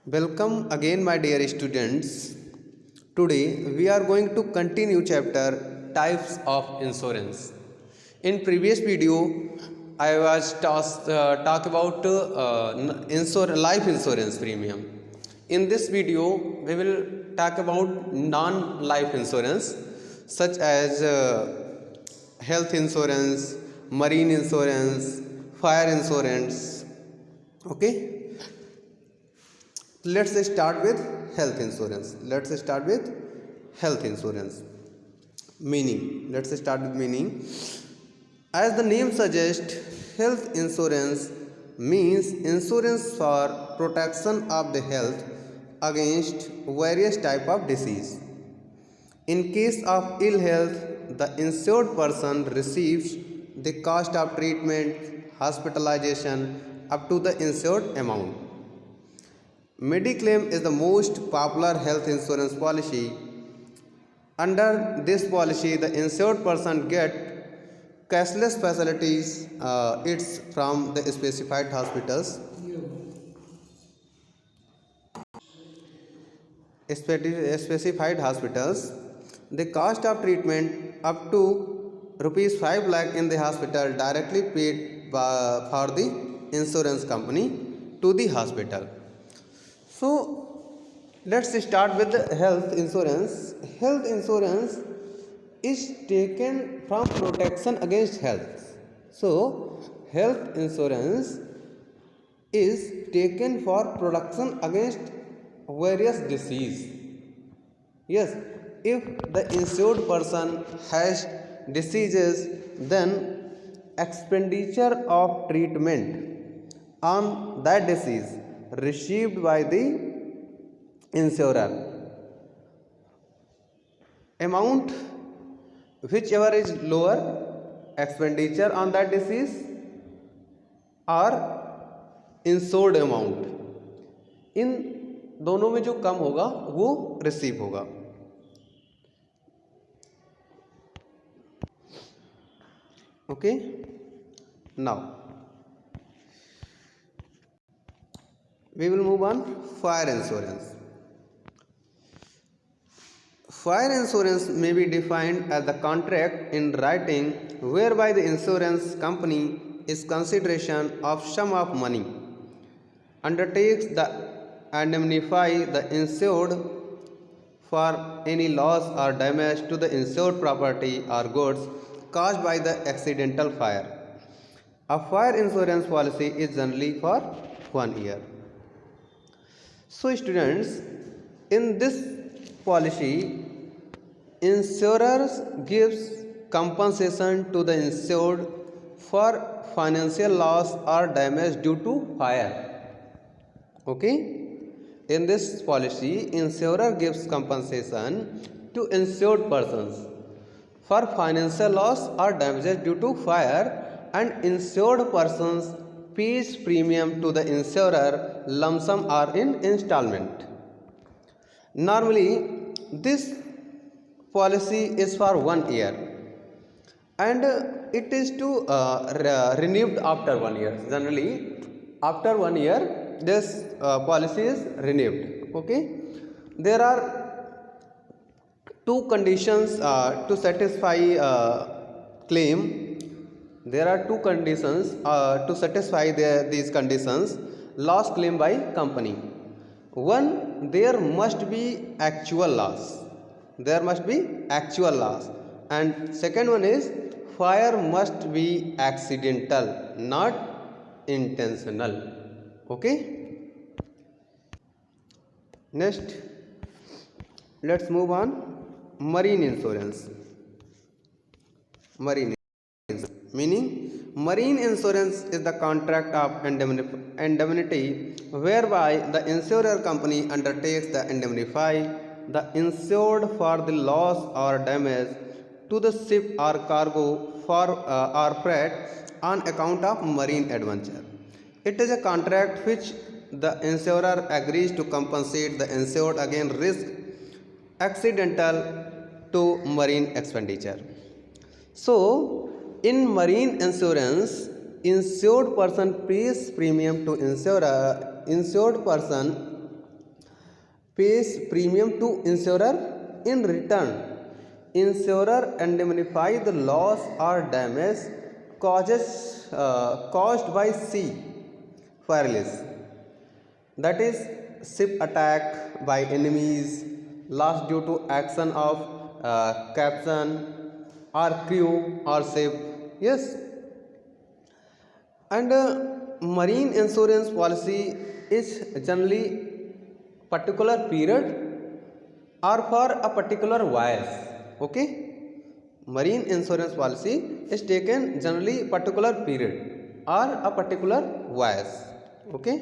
Welcome again, my dear students. Today we are going to continue chapter types of insurance. In previous video, I was talk about life insurance premium. In this video, we will talk about non-life insurance such as health insurance, marine insurance, fire insurance. Okay. Let's start with health insurance. Meaning. Let's start with meaning. As the name suggests, health insurance means insurance for protection of the health against various type of disease. In case of ill health, the insured person receives the cost of treatment, hospitalization up to the insured amount. Mediclaim is the most popular health insurance policy. Under this policy, the insured person get cashless facilities. It's from the specified hospitals. Specified hospitals. The cost of treatment up to rupees 5 lakh in the hospital directly paid for the insurance company to the hospital. So let's start with the health insurance. Health insurance is taken from protection against health. So health insurance is taken for protection against various disease. Yes, if the insured person has diseases, then expenditure of treatment on that disease received by the insurer, amount whichever is lower, expenditure on that disease or insured amount, इन दोनों में जो कम होगा वो receive होगा. Okay, now we will move on. Fire insurance. Fire insurance may be defined as the contract in writing whereby the insurance company is consideration of sum of money undertakes the indemnify the insured for any loss or damage to the insured property or goods caused by the accidental fire. A fire insurance policy is generally for 1 year. So students, in this policy, insurers gives compensation to the insured for financial loss or damage due to fire. Okay, in this policy, insurer gives compensation to insured persons for financial loss or damages due to fire, and insured persons pays premium to the insurer lump sum or in installment. Normally, this policy is for 1 year and it is to renewed after 1 year. Generally, after 1 year, this policy is renewed. Okay, there are two conditions to satisfy claim. There are two conditions to satisfy these conditions. Loss claim by company. One, there must be actual loss. And second one is fire must be accidental, not intentional. Okay. Next, let's move on. Marine insurance. Meaning, marine insurance is the contract of indemnity whereby the insurer company undertakes to indemnify the insured for the loss or damage to the ship or cargo for or freight on account of marine adventure. It is a contract which the insurer agrees to compensate the insured against risk accidental to marine expenditure. So, in marine insurance, insured person pays premium to insured person pays premium to insurer. In return, insurer indemnify the loss or damage caused by sea perils, that is ship attack by enemies, loss due to action of captain or crew or ship. Yes. And marine insurance policy is generally particular period or for a particular voyage. Okay, marine insurance policy is taken generally particular period or a particular voyage. Okay.